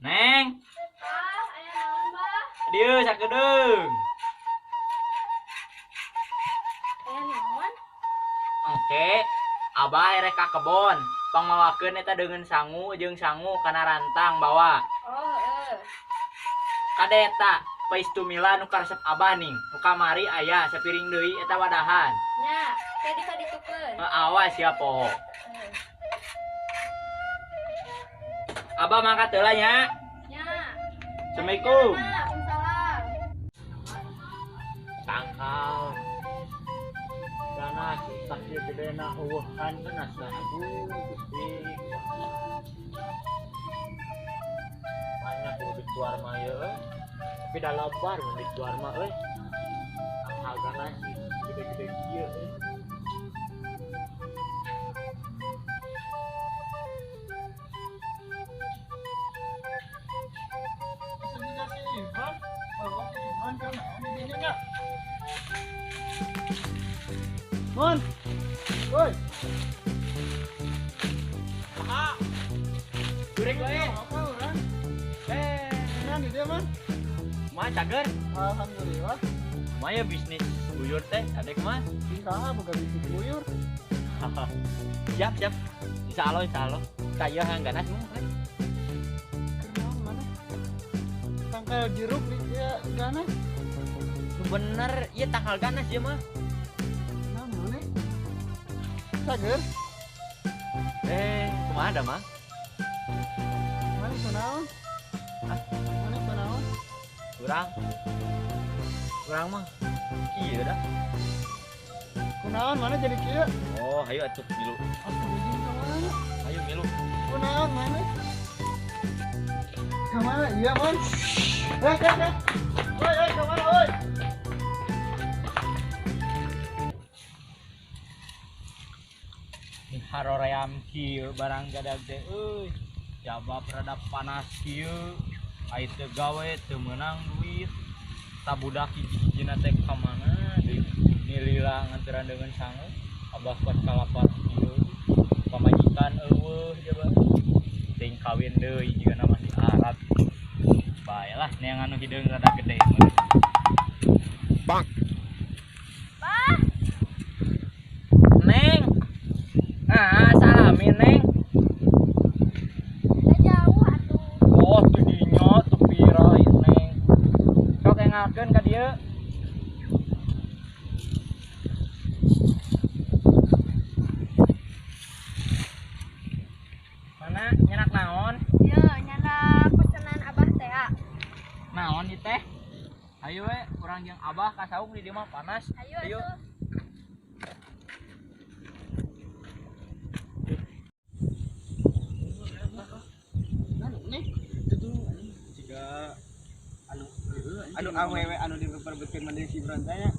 Neng, Ah, aya naon, Bah? dieu sakedeung. Aya naon? Engke, Abah rek ka kebon. Pangmawakeun eta deungeun sangu jeung sangu kana rantang bawa. Oh, Kadeta, paistumila nu karesep Abah ning. Nu kamari aya sapiring deui eta wadahan. nya, teh dikaditukeun. Awas ya poho. Abah mangkat heula nya. Nya. Assalamualaikum. Waalaikumsalam. Tangkal. Ganas sakit gedena eueuh kan ganas da aduh Gusti. Banyak kudu dituar mah ye euy. Tapi da lebar mun dituar mah euy. Tangkal ganas gede-gede kieu euy. Mon, woi, Ah. Durek we. apa orang? Mana dia man? Mah cager. Alhamdulillah. Maya bisnis buyur teh adek mah. Bisa bukan bisnis buyur. Siap siap. Insya Allah. Kaya yang ganas mah. Kenal mana? Tangkal jeruk dia ganas. Bener, iya tanggal ganas ya mah. Kenal mana? Sager. Kumaha ada mah? Mana kenal? Hah? Mana kenal? Kurang mah. Iya dah. Kenal mana jadi kia? Oh, ayo atuh milu. Aku begini kemana? Ayo milu. Kenal mana? Kemana? Iya man. Woi, kemana woi? Di haroream kieu barang gadag teh euy. Jaba peredap panas kieu. Ai teu gawe teu meunang duit. Tabudak hiji-hijina teh ka mana deui. Nilila nganteran dengan sangu. Abah kuat kalapar kieu. Pamajikan eueuh jaba. Ting kawin deui jigana masih arat. Baelah neang anu hideung rada gede. Bang. Bah, Neng. Salamin Neng. udah jauh atuh. Oh, tuh dinya tuh pira ieu Neng. Sok engakeun ka dieu. Mana nyenak naon? Yo, nyana pesanan Abah teh. Naon ieu teh? Ayo we, urang jeung Abah ka saung di dieu mah panas. Ayo atuh. Jika anu awewe anu diperbetkeun mah si berantai nya.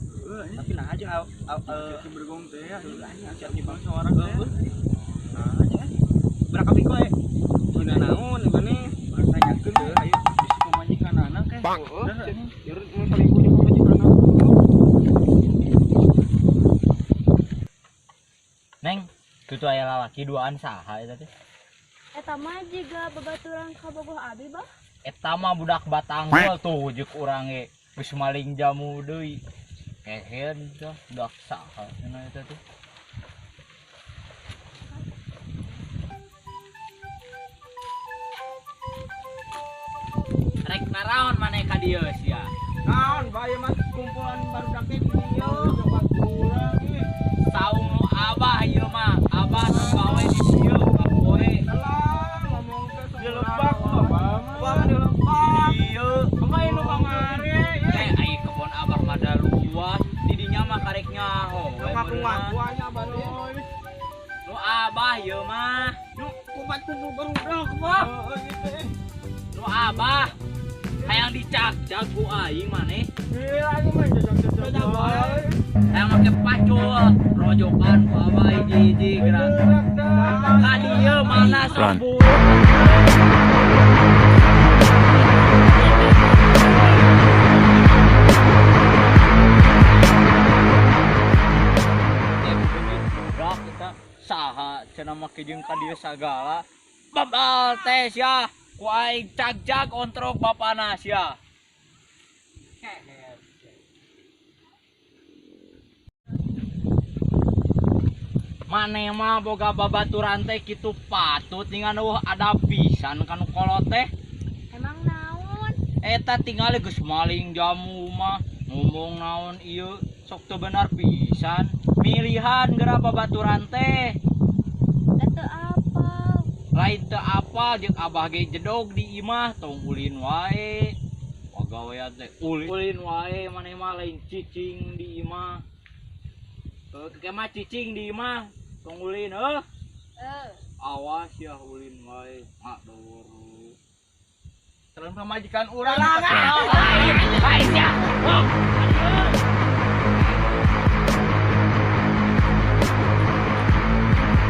Tapi nah aja itu bergong teh ya. Anya di bangsa orang teh. Nah aja. Berapa biko we? Dina naon gane? Nanyakeun teh ayo bisi pamajikan anak teh. Udah cenah. Urut mun salingkuh jeung pamajikan anak. Neng, tutu aya lalaki duaan saha eta teh? Eta mah jiga babaturan ka bogoh abi, Bah. Eta mah budak Batanggol tuh jeung urang ge geus maling jamu deui. Kehen teh budak saha cenah eta teh. Rek naraon maneh ka dieu sia? Naon bae mah kumpulan barudak teh di dieu coba kurang ieu. Saung nu Abah ieu mah, Abah nu gawe di sieu kapoe. Alah ngomong teh Di lebak Bang di lebak. Dieu. Pemain nu kamari. Ai kebon Abah mah da luas, di dinya mah karek nyaho we Ngaku-ngaku meureunna. anya badoy. Nu Abah ieu mah, Nu kubat kumpul barudak mah. Heeh gitu eh. nu Abah hayang dicak-cak ku aing maneh. Iya aja mah jajak-jajak bae. Hayang make pacul, rojokan ku Abah hiji-hiji gerak. Ka dieu mana sabun. Saha cenah make jeung ka dieu sagala babal teh sia ku aing cag-cag ontrok bapana sia. Mane mah boga babaturan teh kitu patut dengan ada pisan kanu kolot teh. Emang naon? Eta tinggal geus maling jamu mah ngomong naon ieu sok teu benar pisan. Milihan geura babaturan teh. Eta apa? Lain teu apa jeung abah ge jedog di imah tong ulin wae. Pagawean teh ulin wae maneh mah lain cicing di imah. Kemah cicing di imah tong ulin awas ya ulin wae aduh. Terus pamajikan urang. Hai sia.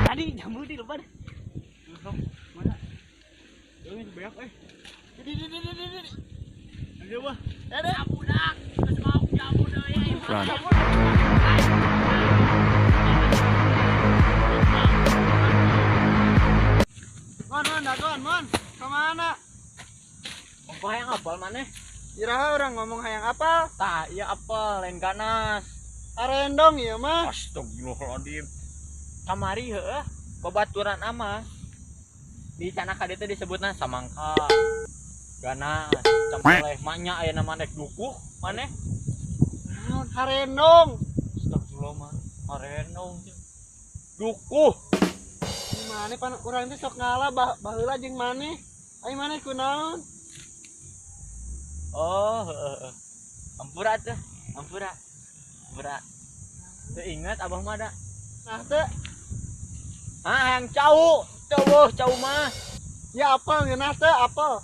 Tadi jamu di depan. Mana? Ini banyak Di. Ada apa? Ada budak. Geus mau jamu deui. Mon, kemana? Apa yang apal maneh? Iraha orang ngomong hayang apal. Tah, iya apal lain ganas. Arendong ieu mah. Astagfirullahaladzim. Kamari heueuh, babaturan ama. Di Canaka ditu disebutna samangka. Ganas, campoleh manya aya nama nek dukuh maneh. Naon harendong? Astagfirullah mah. Arenong. Dukuh. Gimana pan urang teh sok ngalah baheula jeung maneh. Ai maneh kunaon? Oh, ampura tuh, ampura. Teu ingat abah mah da. Nah teh, Yang cau mah. ya apel ngeunah teh apel.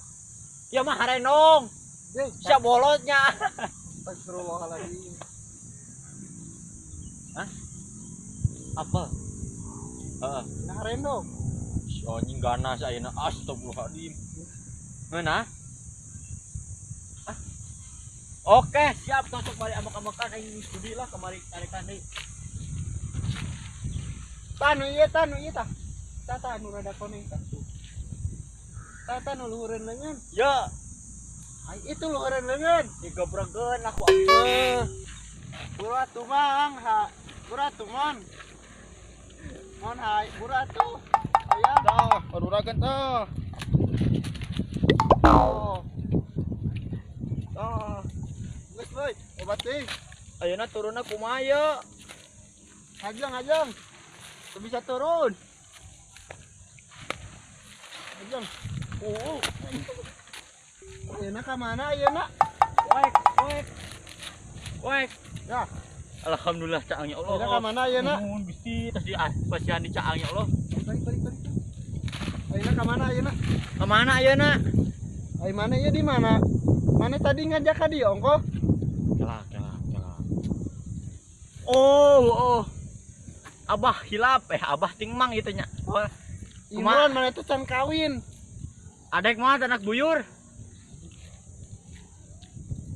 Ya mah harenong. Siap bolotnya. Astagfirullahaladzim. Apa? Nah harendong. Si anjing ganas ayeuna astagfirullahaladzim. Ngeunah? Oke, siap tosok mari amak-amakan aing studi lah kemari tarikan deui. Tanu ieu tah. Tata nu rada koneng tah. Tata nu luhureun leungeun. Ya, Ai itu luhureun leungeun. digebregeun aku. Burat tumang ha. Burat tumon. Mon hai burat tuh. Aya. Dah, aruragan tah. Oh. Geus boy, obat deui. Ayeuna turunna kumaha ye? Ajang. Tuh bisa turun. Ajang. Ayeuna ka mana ayeuna? Wek. Ya, Alhamdulillah caang ya Allah. ayeuna ka mana ayeuna? Nuhun Gusti tas di pasian di caang ya Allah. Balik. Ayeuna ka mana ayeuna? Ke mana ayeuna? Ai mana ieu di mana? Mana tadi ngajak ka dieu ongko? Kelak. Oh. Abah hilap abah ting mang gitu nya. Oh, Imron mana itu can kawin. adek mah anak buyur.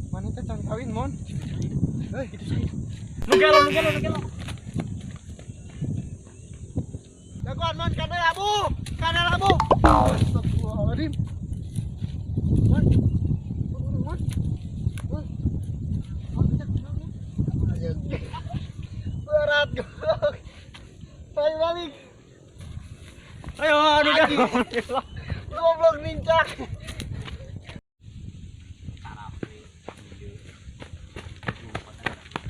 Mana itu can kawin, Mon? Itu saya. Nugelo. Jagoan, Mon, kada labu. Astagfirullahaladzim. Mon. Berat goblok. Balik. Ayo nugelo. Goblok nincak.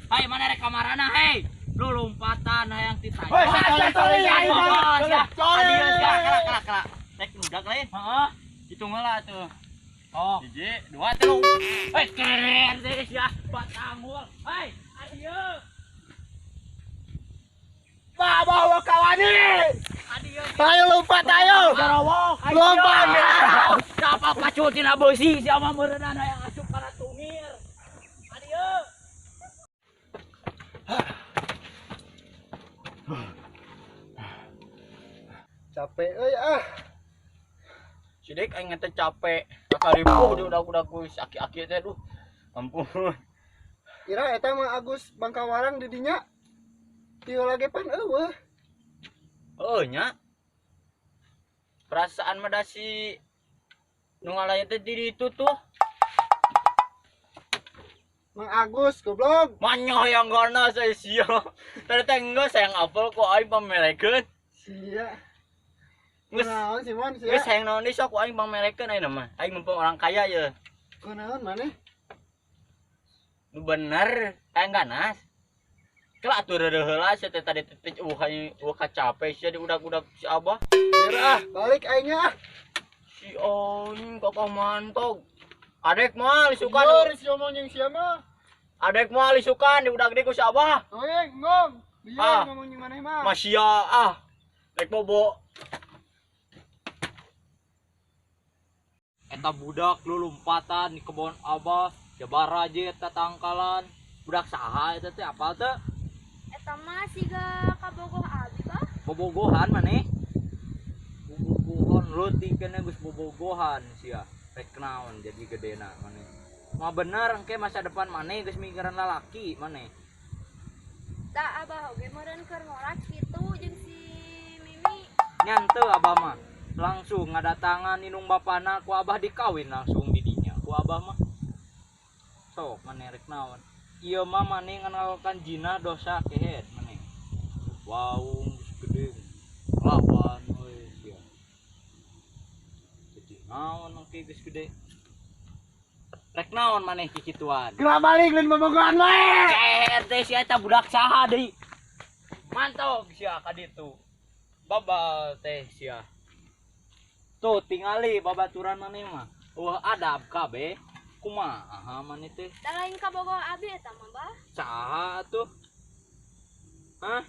Hai mana rek kamarana hei. Lu lompatan hayang titanya. Woi, Kelak. Tek nudak lain. Heeh. Hitung heula tuh. Oh, 1 2 3. Keren deh sia, batanggul. Hai, adieu. Bawa kawani. Adieu. Ayo lompat ayo. Lompat. Siapa pacutin abosi siapa meureunana yang asup kana tungir. Adieu. Capek euy ah. Sidek aing teh capek. Kakaribu udah ku aki-aki teh duh. Ampun. Kira eta mah Agus Bangkawarang di dinya. Ieu lagi pan eueuh. Oh nya. Perasaan mah da si Nu ngalayan teh di itu tuh. Mang Agus goblok. Manyoh yang gana saya sia. Tadi teh enggak sayang apel kok aing pamerekeun. Sia. Geus Kunaon Simon sia? geus sayang naon deui sok aing pamerekeun ayeuna mah. Aing mumpung orang kaya ya. Kunaon maneh? Nu bener, aing ganas. Kela atuh reureul heula sia teh tadi teh capek sia di udak-udak si Abah. Biar balik aingnya. Si Oing kakak mantog. Adek mah lisukan. Biar si omong jeung sia mah. Adek mah lisukan di udak deui ku si Abah. Oe, ngom. Ah. Biar ngomong jeung maneh mah. Masya Dek bobo. Eta budak lu lompatan di kebon Abah. Jabar aja eta tangkalan. Budak saha eta teh apal teh? Eta mah siga kabogoh abi bah. Bobogohan maneh. Bobogohan leutik keneh geus bobogohan sia. Rek naon jadi gedena maneh. Mah bener engke masa depan maneh geus mikiran lalaki maneh. Da abah oge meureun keur ngolak kitu jeung si Mimi. Nyanteu Abah mah langsung ngadatangan inung bapana ku Abah dikawin langsung di dinya ku Abah mah. Sok maneh rek naon. Ieu mah maneh nganalkan jina dosa kehet maneh. Waung geus gede. Lawan we sia. Jadi naon engke geus gede. Rek naon maneh kikituan. Gerak balik lain bobogohan we. Kehet teh sia eta budak saha deui. Mantap sia ka ditu. Babal teh sia. Tuh tingali babaturan maneh mah. Adab kabeh. Kumaha maneh teh? Da lain kabogoh abi eta mah bah. Saha atuh? Hah?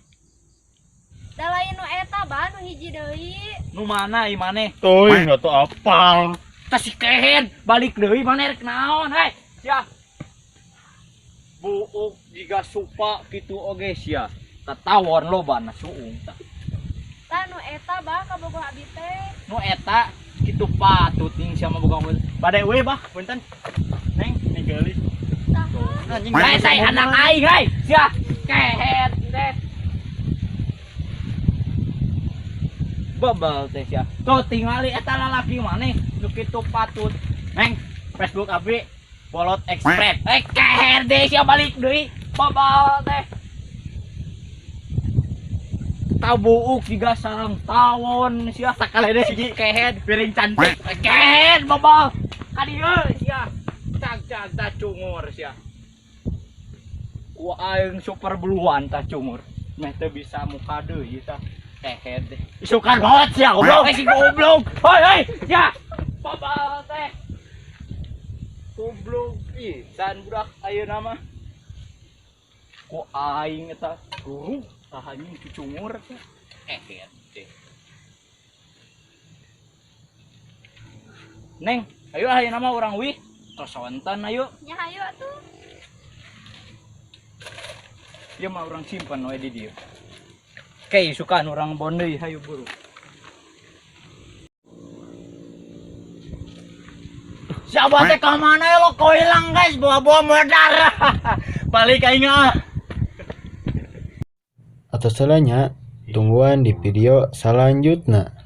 Da lain nu eta bah nu hiji deui. Nu mana ieu maneh? Tuh, nggak tuh apal. Tas si Kehet balik deui maneh rek naon hei? Sia. Buuk jiga supa kitu oge sia. Tatawon lobana suung tah. Da nu eta bah kabogoh abi teh. Nu eta kitu patut ning sia mah boga bade we bah punten. Neng ninggali. Saha? Anjing saya anak aing hei. Sia Kehet teh. Babal teh sia. Tuh tingali eta lalaki maneh nu kitu patut. Neng Facebook abi bolot express. Kehet deh sia balik deui. Babal teh. Tabuuk juga sarang tawon sia sakalede siji Kehet piring cantik. Kehet babal. Ka dieu sia. Cag tah cungur sia. Ku aing super buluan tah cungur. Meh teu bisa muka deui tah. Kehet deh. Isukan banget sia goblok. Si goblok. Hei sia. Babal teh. Goblok pisan budak ayeuna mah. Ku aing eta guru anjing cucungur teh. Kehet deh. Neng, ayo ayeuna mah urang wih. Tos wonten ayo. Nya hayu atuh. Ieu mah urang simpen we di dieu. Kei sukaan urang bon deui hayu buru. Siapa teh ka mana ya lo kau hilang guys bawa-bawa modal. Balik aing ah. Atas salahnya, tungguan di video selanjutnya.